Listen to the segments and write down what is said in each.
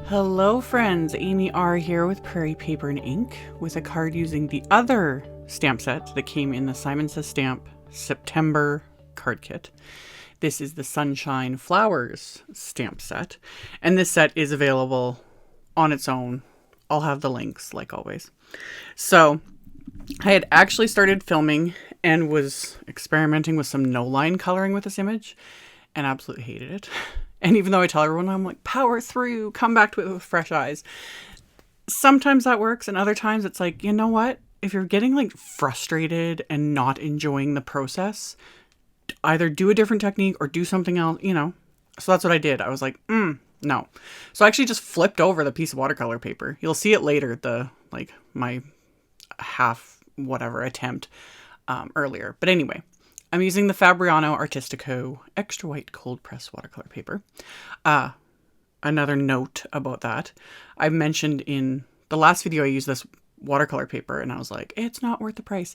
Hello friends, AmyR here with Prairie Paper and Ink with a card using the other stamp set that came in the Simon Says Stamp September card kit. This is the Sunshine Flowers stamp set, and this set is available on its own. I'll have the links like always. So I had actually started filming and was experimenting with some no-line coloring with this image and absolutely hated it. And even though I tell everyone, I'm like, power through, come back to it with fresh eyes. Sometimes that works, and other times it's like, you know what? If you're getting like frustrated and not enjoying the process, either do a different technique or do something else, you know. So that's what I did. I was like, no. So I actually just flipped over the piece of watercolor paper. You'll see it later, my half whatever attempt earlier. But anyway. I'm using the Fabriano Artistico Extra White Cold Press watercolor paper. Another note about that. I mentioned in the last video I used this watercolor paper and I was like, it's not worth the price.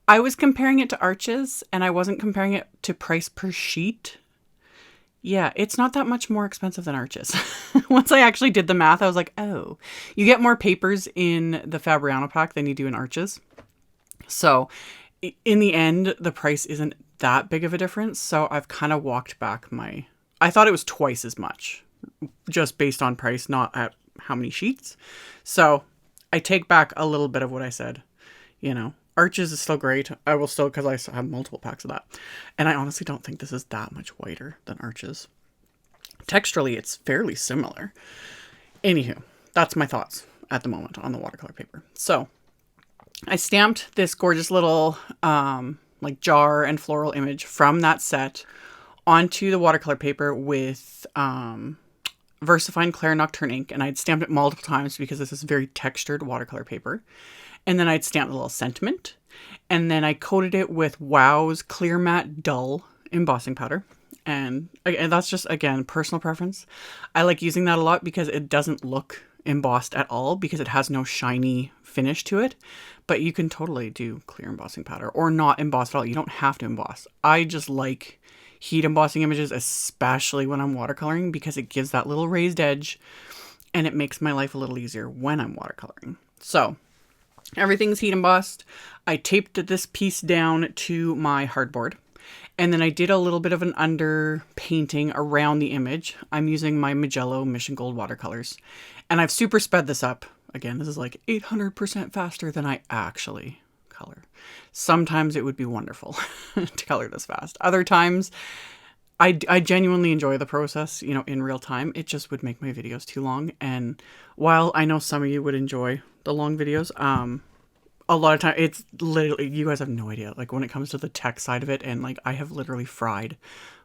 I was comparing it to Arches and I wasn't comparing it to price per sheet. Yeah, it's not that much more expensive than Arches. Once I actually did the math, I was like, oh, you get more papers in the Fabriano pack than you do in Arches. So in the end, the price isn't that big of a difference. So I've kind of walked back I thought it was twice as much just based on price, not at how many sheets. So I take back a little bit of what I said, you know. Arches is still great. I will still, because I have multiple packs of that. And I honestly don't think this is that much whiter than Arches. Texturally, it's fairly similar. Anywho, that's my thoughts at the moment on the watercolor paper. So I stamped this gorgeous little jar and floral image from that set onto the watercolor paper with VersaFine Clair Nocturne ink, and I'd stamped it multiple times because this is very textured watercolor paper. And then I'd stamped a little sentiment, and then I coated it with Wow's Clear Matte Dull embossing powder. And that's just, again, personal preference. I like using that a lot because it doesn't look embossed at all because it has no shiny finish to it. But you can totally do clear embossing powder or not emboss at all. You don't have to emboss. I just like heat embossing images, especially when I'm watercoloring, because it gives that little raised edge and it makes my life a little easier when I'm watercoloring. So everything's heat embossed. I taped this piece down to my hardboard. And then I did a little bit of an under painting around the image. I'm using my Magello Mission Gold watercolors. And I've super sped this up. Again, this is like 800% faster than I actually color. Sometimes it would be wonderful to color this fast. Other times, I genuinely enjoy the process, you know, in real time. It just would make my videos too long. And while I know some of you would enjoy the long videos, a lot of time it's literally, you guys have no idea, like when it comes to the tech side of it, and like I have literally fried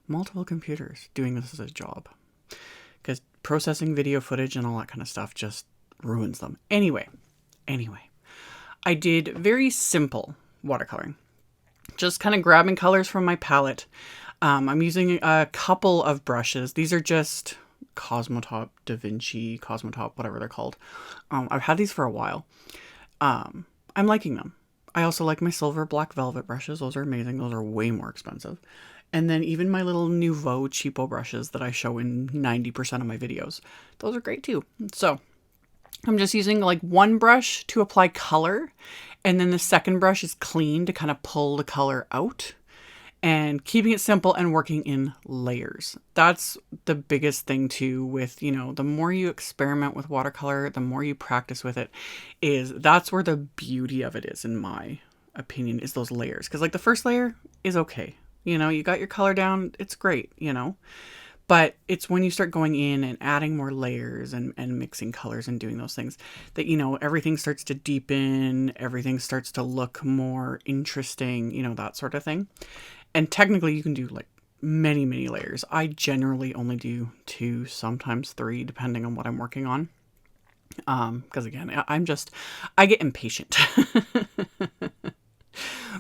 multiple computers doing this as a job because processing video footage and all that kind of stuff just ruins them. Anyway, I did very simple watercoloring, just kind of grabbing colors from my palette. I'm using a couple of brushes. These are just Cosmotop, Da Vinci, Cosmotop, whatever they're called. I've had these for a while. I'm liking them. I also like my silver black velvet brushes. Those are amazing. Those are way more expensive. And then even my little Nouveau cheapo brushes that I show in 90% of my videos. Those are great too. So I'm just using like one brush to apply color. And then the second brush is clean to kind of pull the color out. And keeping it simple and working in layers. That's the biggest thing too with, you know, the more you experiment with watercolor, the more you practice with it, that's where the beauty of it is, in my opinion, is those layers. Because like the first layer is okay. You know, you got your color down, it's great, you know. But it's when you start going in and adding more layers and mixing colors and doing those things that, you know, everything starts to deepen, everything starts to look more interesting, you know, that sort of thing. And technically you can do like many, many layers. I generally only do 2, sometimes 3, depending on what I'm working on. Because again, I get impatient.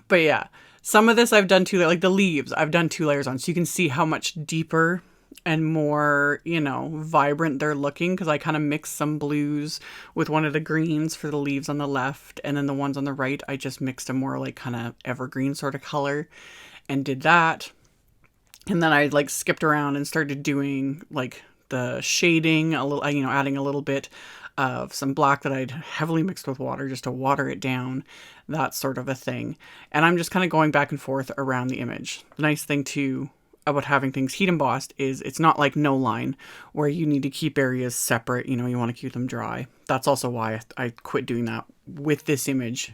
But yeah, some of this I've done 2, like the leaves, I've done 2 layers on. So you can see how much deeper and more, you know, vibrant they're looking. Because I kind of mixed some blues with one of the greens for the leaves on the left. And then the ones on the right, I just mixed a more like kind of evergreen sort of color. And did that. And then I like skipped around and started doing like the shading, a little, you know, adding a little bit of some black that I'd heavily mixed with water just to water it down, that sort of a thing. And I'm just kind of going back and forth around the image. The nice thing too about having things heat embossed is it's not like no line where you need to keep areas separate. You know, you want to keep them dry. That's also why I quit doing that with this image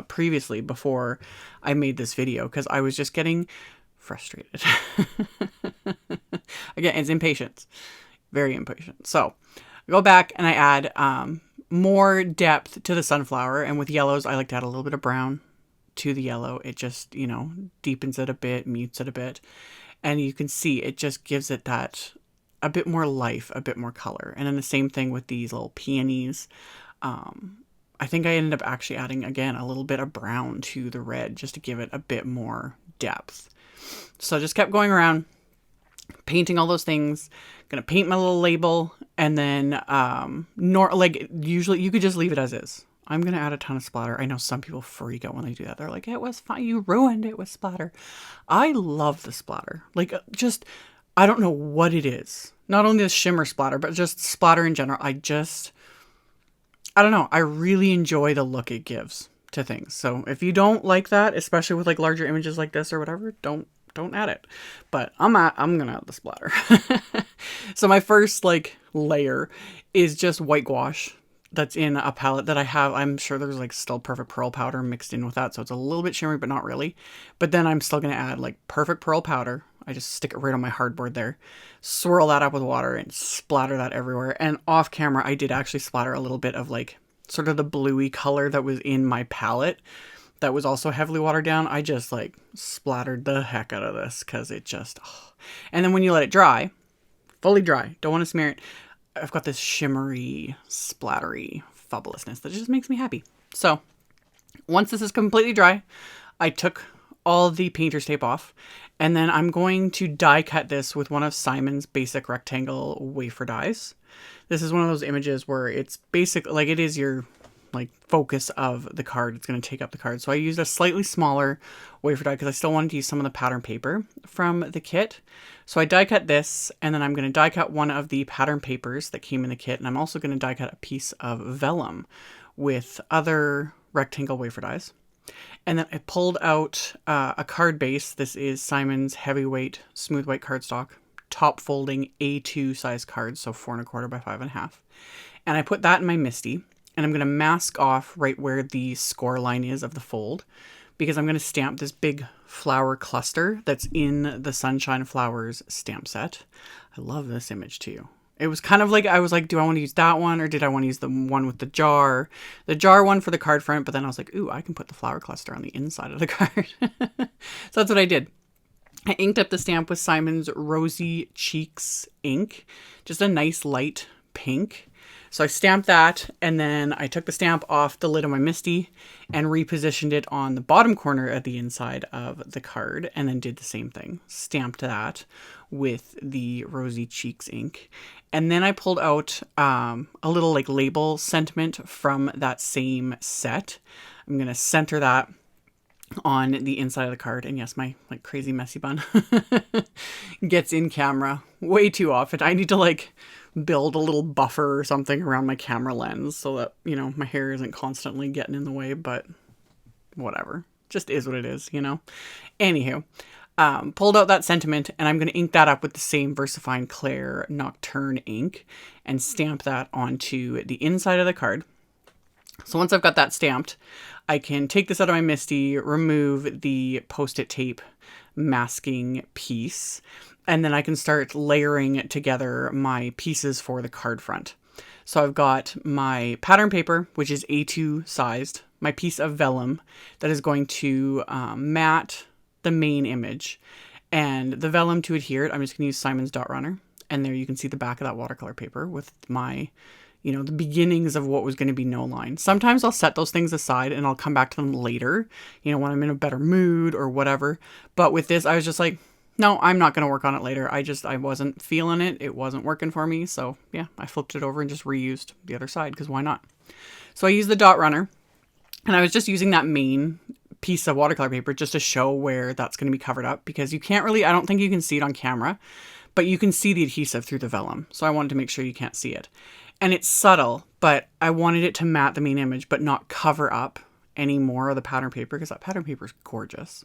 previously before I made this video, because I was just getting frustrated. Again, it's impatience. Very impatient. So I go back and I add more depth to the sunflower. And with yellows, I like to add a little bit of brown to the yellow. It just, you know, deepens it a bit, mutes it a bit. And you can see it just gives it that a bit more life, a bit more color. And then the same thing with these little peonies. I think I ended up actually adding, again, a little bit of brown to the red just to give it a bit more depth. So I just kept going around, painting all those things. Gonna paint my little label, and then like usually you could just leave it as is. I'm gonna add a ton of splatter. I know some people freak out when they do that. They're like, it was fine, you ruined it with splatter. I love the splatter. Like, just, I don't know what it is. Not only the shimmer splatter, but just splatter in general. I don't know. I really enjoy the look it gives to things. So if you don't like that, especially with like larger images like this or whatever, don't add it. But I'm gonna add the splatter. So my first like layer is just white gouache that's in a palette that I have. I'm sure there's like still perfect pearl powder mixed in with that, so it's a little bit shimmery, but not really. But then I'm still gonna add like perfect pearl powder. I just stick it right on my hardboard there, swirl that up with water and splatter that everywhere. And off camera, I did actually splatter a little bit of like sort of the bluey color that was in my palette that was also heavily watered down. I just like splattered the heck out of this because it just, oh. And then when you let it dry, fully dry, don't want to smear it, I've got this shimmery, splattery fabulousness that just makes me happy. So once this is completely dry, I took all the painter's tape off, and then I'm going to die cut this with one of Simon's basic rectangle wafer dies. This is one of those images where it's basic, like it is your like focus of the card. It's going to take up the card. So I used a slightly smaller wafer die because I still wanted to use some of the pattern paper from the kit. So I die cut this, and then I'm going to die cut one of the pattern papers that came in the kit. And I'm also going to die cut a piece of vellum with other rectangle wafer dies. And then I pulled out a card base. This is Simon's heavyweight smooth white cardstock, top folding A2 size cards, so 4 1/4 by 5 1/2. And I put that in my MISTI, and I'm going to mask off right where the score line is of the fold, because I'm going to stamp this big flower cluster that's in the Sunshine Flowers stamp set. I love this image too. It was kind of like, I was like, do I want to use that one, or did I want to use the one with the jar one for the card front? But then I was like, ooh, I can put the flower cluster on the inside of the card. So that's what I did. I inked up the stamp with Simon's Rosy Cheeks ink, just a nice light pink. So I stamped that, and then I took the stamp off the lid of my MISTI and repositioned it on the bottom corner at the inside of the card, and then did the same thing. Stamped that with the Rosy Cheeks ink. And then I pulled out a little like label sentiment from that same set. I'm going to center that on the inside of the card. And yes, my like crazy messy bun gets in camera way too often. I need to like build a little buffer or something around my camera lens so that, you know, my hair isn't constantly getting in the way, but whatever. Just is what it is, you know? Anywho, pulled out that sentiment, and I'm going to ink that up with the same VersaFine Clair Nocturne ink and stamp that onto the inside of the card. So once I've got that stamped, I can take this out of my MISTI, remove the Post-it tape masking piece, and then I can start layering together my pieces for the card front. So I've got my pattern paper, which is A2 sized, my piece of vellum that is going to mat the main image, and the vellum to adhere it, I'm just going to use Simon's Dot Runner. And there you can see the back of that watercolor paper with my, you know, the beginnings of what was going to be no line. Sometimes I'll set those things aside and I'll come back to them later, you know, when I'm in a better mood or whatever. But with this, I was just like, no, I'm not going to work on it later. I wasn't feeling it. It wasn't working for me. So yeah, I flipped it over and just reused the other side, because why not? So I used the Dot Runner, and I was just using that main piece of watercolor paper just to show where that's going to be covered up, because you can't really, I don't think you can see it on camera, but you can see the adhesive through the vellum. So I wanted to make sure you can't see it. And it's subtle, but I wanted it to mat the main image, but not cover up any more of the pattern paper, because that pattern paper is gorgeous.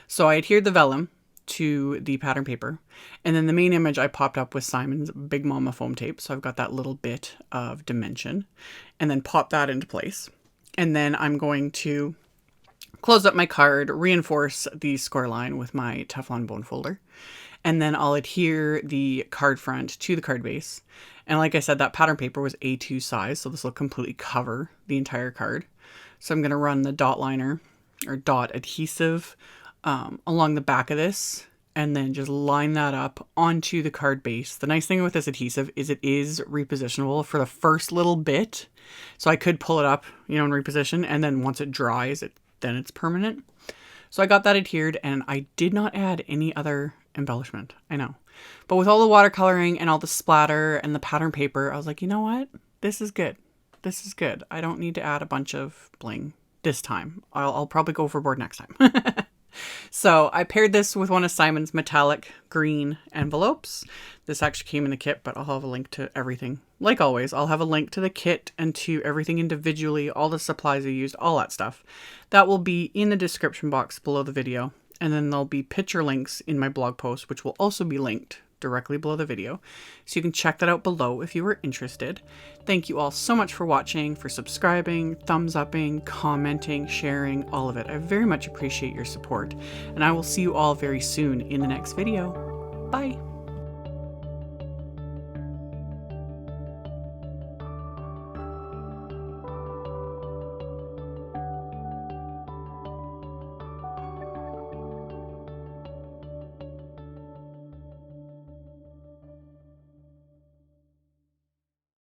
So I adhered the vellum to the pattern paper, and then the main image I popped up with Simon's Big Mama foam tape. So I've got that little bit of dimension, and then pop that into place. And then I'm going to close up my card, reinforce the score line with my Teflon bone folder, and then I'll adhere the card front to the card base. And like I said, that pattern paper was A2 size, so this will completely cover the entire card. So I'm going to run the dot liner or dot adhesive along the back of this, and then just line that up onto the card base. The nice thing with this adhesive is it is repositionable for the first little bit. So I could pull it up, you know, and reposition, and then once it dries, then it's permanent. So I got that adhered, and I did not add any other embellishment. I know. But with all the watercoloring and all the splatter and the pattern paper, I was like, you know what? This is good. This is good. I don't need to add a bunch of bling this time. I'll probably go overboard next time. So I paired this with one of Simon's metallic green envelopes. This actually came in the kit, but I'll have a link to everything. Like always, I'll have a link to the kit and to everything individually, all the supplies I used, all that stuff. That will be in the description box below the video. And then there'll be picture links in my blog post, which will also be linked directly below the video. So you can check that out below if you were interested. Thank you all so much for watching, for subscribing, thumbs upping, commenting, sharing, all of it. I very much appreciate your support. And I will see you all very soon in the next video. Bye.